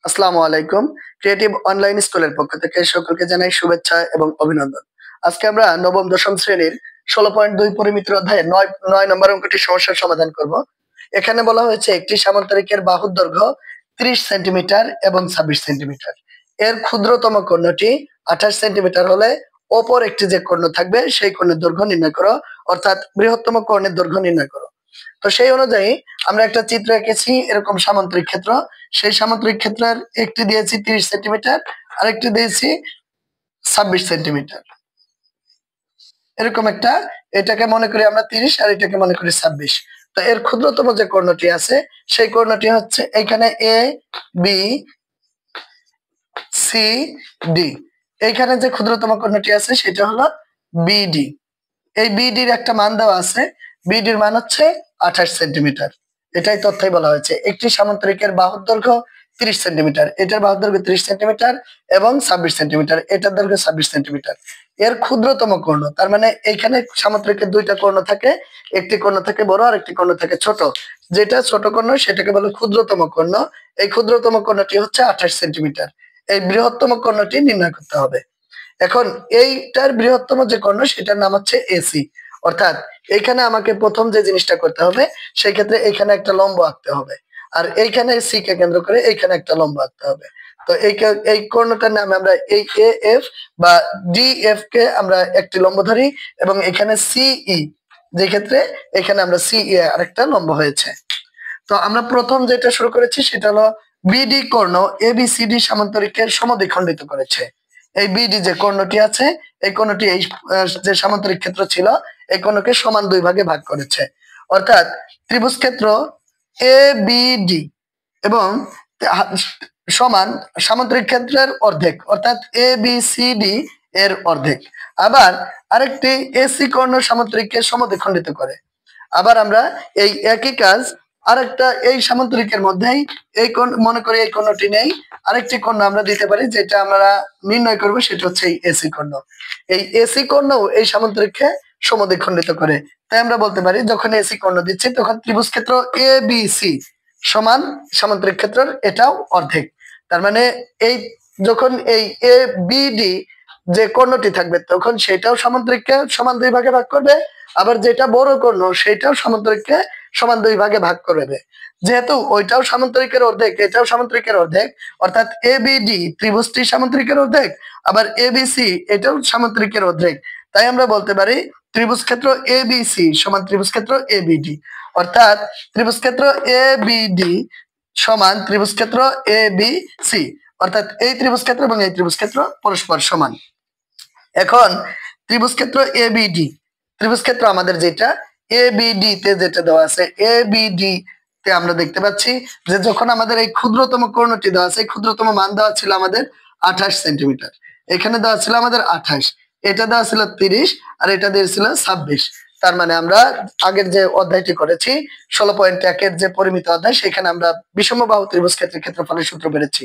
আসসালামু আলাইকুম। Creative online স্কুলের পক্ষ থেকে সকলকে জানাই শুভেচ্ছা এবং অভিনন্দন। আজকে আমরা নবম দশম শ্রেণীর 16.2 পরিমিতির অধ্যায়ে 9 নম্বর অঙ্কটি সমস্যার সমাধান করব। এখানে বলা হয়েছে একটি সামান্তরিকের বাহুর দৈর্ঘ্য 30 সেন্টিমিটার এবং 26 সেন্টিমিটার। এর ক্ষুদ্রতম কর্ণটি 28 সেন্টিমিটার হলে অপর একটি যে কর্ণ থাকবে সেই কর্ণের দৈর্ঘ্য নির্ণয় করো, অর্থাৎ বৃহত্তম কর্ণের দৈর্ঘ্য নির্ণয় করো। তো সেই অনুযায়ী আমরা একটা চিত্র এঁকেছি, এরকম সামান্তরিক ক্ষেত্র। সেই সামান্তরিক ক্ষেত্রের একটি দিয়েছি 30 সেন্টিমিটার, আরেকটি দিয়েছি 26 সেন্টিমিটার। এরকম একটা, এটাকে মনে করি আমরা 30 আর এটাকে মনে করি 26। তো এর ক্ষুদ্রতম যে কর্ণটি আছে সেই কর্ণটি হচ্ছে এখানে এ বি সি ডি। এইখানে যে ক্ষুদ্রতম কর্ণটি আছে সেটা হলো বিডি। এই বিডির একটা মান দেওয়া আছে, বিডির মান হচ্ছে 28 সেন্টিমিটার। এটাই তথ্যই বলা হয়েছে একটি সামান্তরিকের বাহুর দৈর্ঘ্য 30 সেন্টিমিটার, এটার বাহুর দৈর্ঘ্য 30 সেন্টিমিটার এবং 26 সেন্টিমিটার, এটার দৈর্ঘ্য 26 সেন্টিমিটার। এর ক্ষুদ্রতম কর্ণ, তার মানে এখানে সামান্তরিকের দুইটা কর্ণ থাকে, একটি কর্ণ থাকে বড় আর একটি কর্ণ থাকে ছোট। যেটা ছোট কর্ণ সেটাকে বলে ক্ষুদ্রতম কর্ণ। এই ক্ষুদ্রতম কর্ণটি হচ্ছে 28 সেন্টিমিটার। এই বৃহত্তম কর্ণটি নির্ণয় করতে হবে। এখন এইটার বৃহত্তম যে কর্ণ সেটার নাম হচ্ছে এসি। অর্থাৎ এখানে আমাকে প্রথম যে জিনিসটা করতে হবে, সেই ক্ষেত্রে এখানে একটা লম্ব আঁকতে হবে, আর এইখানে সি কে কেন্দ্র করে এইখানে একটা লম্ব আঁকতে হবে। তো এই কর্ণটার নামে আমরা এই এ এফ বা ডি এফ কে আমরা একটি লম্ব ধরি, এবং এখানে সিই, যে ক্ষেত্রে এখানে আমরা সিই আরেকটা লম্ব হয়েছে। তো আমরা প্রথম যেটা শুরু করেছি সেটা হলো বিডি কর্ণ এবিসিডি সামান্তরিকের সমদ্বিখণ্ডিত করেছে। এই বিডি যে কর্ণটি আছে, এই কর্ণটি এই যে সামান্তরিক ক্ষেত্র ছিল এই কর্ণকে সমান দুই ভাগে ভাগ করেছে। অর্থাৎ ত্রিভুজ ক্ষেত্র এ বিডি এবং সমান সামান্তরিক ক্ষেত্রের অর্ধেক, অর্থাৎ এ বি সি ডি এর অর্ধেক। আবার আরেকটি এসি কর্ণ সামান্তরিককে সমদ্বিখণ্ডিত করে। আবার আমরা এই একই কাজ আরেকটা এই সামান্তরিকের মধ্যেই এই কোণ, মনে করি এই কোণটি নেই, আরেকটি কোণ আমরা দিতে পারি, যেটা আমরা নির্ণয় করব সেটা হচ্ছে এই এসি কর্ণ। এই এসি কর্ণ এই সামান্তরিককে সমদ্বিখণ্ডিত করে। তাই আমরা বলতে পারি যখন এসি কর্ণ দিচ্ছি তখন ত্রিভুজ ক্ষেত্র এ বি সি সমান সামান্তরিক ক্ষেত্রের এটাও অর্ধেক। তার মানে এই যখন এই এ বি ডি যে কর্ণটি থাকবে তখন সেটাও সামান্তরিককে সমান দুই ভাগে ভাগ করবে, আবার যেটা বড় কর্ণ সেটাও সামান্তরিককে সমান দুই ভাগে ভাগ করবে। যেহেতু ওইটাও সামান্তরিকের অর্ধেক এটাও সামান্তরিকের অর্ধেক, অর্থাৎ এ বি ডি ত্রিভুজটি সামান্তরিকের অর্ধেক, আবার এ বি সি এটাও সামান্তরিকের অর্ধেক। তাই আমরা বলতে পারি ত্রিভুজ ক্ষেত্র এ বি সি সমান ত্রিভুজ ক্ষেত্র এ বি ডি। অর্থাৎ ত্রিভুজ ক্ষেত্র এ বি ডি সমান ত্রিভুজ ক্ষেত্র এ বি সি। অর্থাৎ এই ত্রিভুজ ক্ষেত্র এবং এই ত্রিভুজ ক্ষেত্র পরস্পর সমান। এখন ত্রিভুজ ক্ষেত্র এ বি ডি, ত্রিভুজ ক্ষেত্র আমাদের যেটা এ বি ডি তে যেটা দেওয়া আছে, এ বি ডি তে আমরা দেখতে পাচ্ছি যে যখন আমাদের এই ক্ষুদ্রতম কর্ণটি দেওয়া আছে, ক্ষুদ্রতম মান দেওয়া ছিল আমাদের 28 সেন্টিমিটার, এখানে দেওয়া ছিল আমাদের 28, এটা দেওয়া ছিল 30 আর এটা দিয়েছিল 26। তার মানে আমরা আগের যে অধ্যায়টি করেছি 16.1 যে পরিমিত অধ্যায়, সেখানে আমরা বিষমবাহু ত্রিভুজ ক্ষেত্রের ক্ষেত্রফলের সূত্র পেরেছি।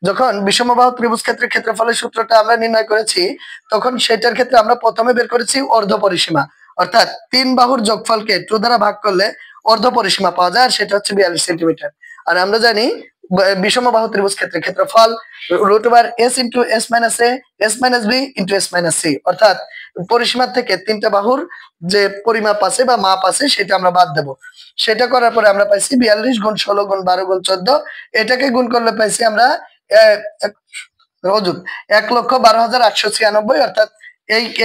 যখন বিষমবাহু ত্রিভুজ ক্ষেত্রের ক্ষেত্রফলের সূত্রটা আমরা নির্ণয় করেছি তখন সেটার ক্ষেত্রে আমরা প্রথমে বের করেছি অর্ধ পরিসীমা, অর্থাৎ তিন বাহুর যোগফলকে 2 দ্বারা ভাগ করলে অর্ধ পরিসীমা পাওয়া যায়, আর সেটা হচ্ছে 42 সেন্টিমিটার। আর আমরা জানি বিষমবাহু ত্রিভুজ ক্ষেত্রের ক্ষেত্রফল √s * s - a s - b * s - c। অর্থাৎ পরিসীমার থেকে তিনটা বাহুর যে পরিমাপ আছে বা মাপ আছে সেটা আমরা বাদ দেব। সেটা করার পরে আমরা পাইছি 42 × 16 × 12 × 14, এটাকে গুণ করলে পাইছি আমরা অযুত 1,12,896, অর্থাৎ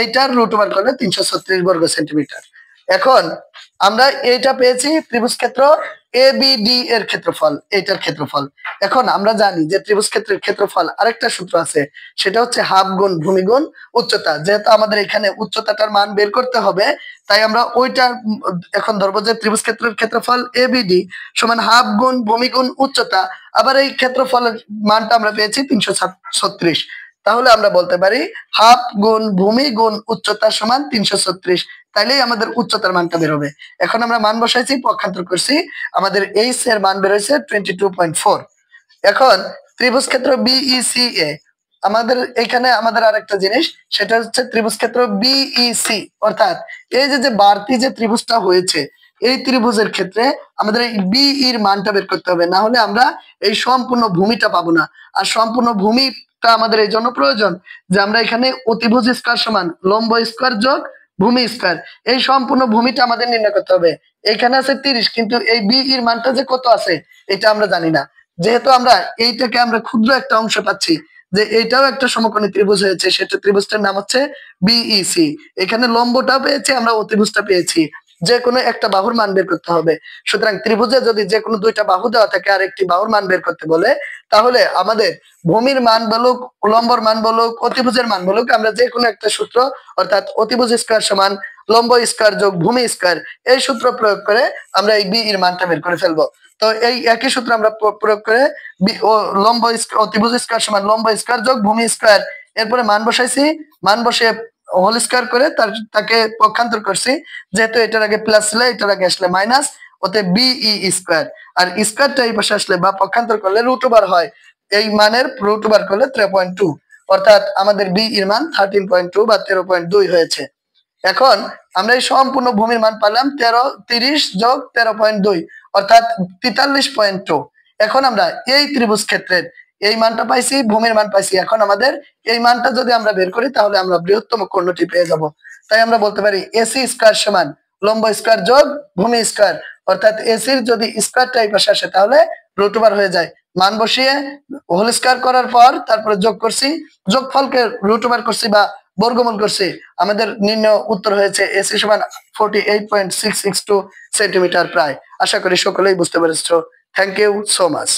এইটার √ওভার করলে 336 বর্গ সেন্টিমিটার। এখন আমরা এইটা পেয়েছি ত্রিভুজ ক্ষেত্র এ বি ডি এর ক্ষেত্রফল, এইটার ক্ষেত্রফল। এখন আমরা জানি যে ত্রিভুজ ক্ষেত্রের ক্ষেত্রফল আরেকটা সূত্র আছে, সেটা হচ্ছে হাফ গুণ ভূমি গুণ উচ্চতা। যেহেতু আমাদের এখানে উচ্চতাটার মান বের করতে হবে, তাই আমরা ওইটা এখন ধরবো যে ত্রিভুজ ক্ষেত্রের ক্ষেত্রফল এ বি ডি সমান হাফ গুণ ভূমি গুণ উচ্চতা। আবার এই ক্ষেত্রফলের মানটা আমরা পেয়েছি 336। তাহলে আমরা বলতে পারি হাফ গুণ ভূমি গুণ উচ্চতা সমান 336। তাইলেই আমাদের উচ্চতার মানটা বের হবে। এখন আমরা মান বসাইছি, পক্ষান্তর করছি, আমাদের এইচ এর মান বের হয়েছে 22.4। এখন ত্রিভুজ ক্ষেত্র বিইসি এ আমাদের এখানে আমাদের আরেকটা জিনিস, সেটা হচ্ছে ত্রিভুজ ক্ষেত্র বিইসি, অর্থাৎ এই যে বাড়তি যে ত্রিভুজটা হয়েছে এই ত্রিভুজের ক্ষেত্রে আমাদের এই বি এর মানটা বের করতে হবে, না হলে আমরা এই সম্পূর্ণ ভূমিটা পাবো না। আর সম্পূর্ণ ভূমিটা আমাদের এই জন্য প্রয়োজন যে আমরা এখানে অতিভুজ স্কয়ার সমান লম্ব স্কয়ার যোগ ভূমি স্কয়ার, এই সম্পূর্ণ ভূমিটা আমাদের নির্ণয় করতে হবে। এখানে আছে 30, কিন্তু এই বি এর মানটা যে কত আছে এটা আমরা জানি না। যেহেতু আমরা এইটাকে আমরা ক্ষুদ্র একটা অংশ পাচ্ছি, যে এইটাও একটা সমকোণী ত্রিভুজ হয়েছে, সেটা ত্রিভুজটার নাম হচ্ছে বিইসি। এখানে লম্বটাও পেয়েছি, আমরা অতিভুজটা পেয়েছি, যে কোনো একটা বাহুর মান বের করতে হবে। সুতরাং ত্রিভুজে যদি যে কোনো দুইটা বাহু দেওয়া থাকে আর একটি বাহুর মান বের করতে বলে, তাহলে আমাদের ভূমির মান বলুক, লম্বর মান বলুক, অতিভুজের মান বলুক, আমরা যে কোনো একটা সূত্র, অর্থাৎ অতিভুজ স্কয়ার সমান লম্ব স্কয়ার যোগ ভূমি স্কয়ার, এই সূত্র প্রয়োগ করে আমরা এই বি এর মানটা বের করে ফেলবো। তো এই একই সূত্র আমরা প্রয়োগ করে লম্ব অতিভুজ স্কয়ার সমান লম্ব স্কয়ার যোগ ভূমি স্কয়ার, এরপরে মান বসাইছি, মান বসে হোল স্কয়ার করে তাকে পক্ষান্তর করছি, যেহেতু এটার আগে প্লাস ছিল এটার আগে আসলে মাইনাস, ওতে বিই স্কয়ার, আর স্কয়ারটা এই পাশে আসলে বা পক্ষান্তর করলে রুট ওভার হয়, এই মানের রুট ওভার করলে 3.2, অর্থাৎ আমাদের বি এর মান 13.2 বা 13.2 হয়েছে। এখন আমরা এই সম্পূর্ণ ভূমির মান পেলাম 30 যোগ 13.2, অর্থাৎ 43.2। এখন আমরা এই ত্রিভুজ ক্ষেত্রের এই মানটা পাইছি, ভূমির মান পাইছি, এখন আমাদের এই মানটা যদি আমরা বের করি তাহলে আমরা বৃহত্তম কোণটি পেয়ে যাব। তাই আমরা বলতে পারি এসি স্কয়ার সমান লম্ব স্কয়ার যোগ ভূমি স্কয়ার, অর্থাৎ এসির যদি স্কয়ারটা এই পাশে আসে তাহলে রুট ওভার হয়ে যায়, মান বসিয়ে হোল স্কয়ার করার পর তারপরে যোগ করছি, যোগফলকে রুট ওভার করছি বা বর্গমূল করছি, আমাদের নির্ণয় উত্তর হয়েছে এসি সমান 48.662 সেন্টিমিটার প্রায়। আশা করি সকলেই বুঝতে পেরেছো। Thank you so much.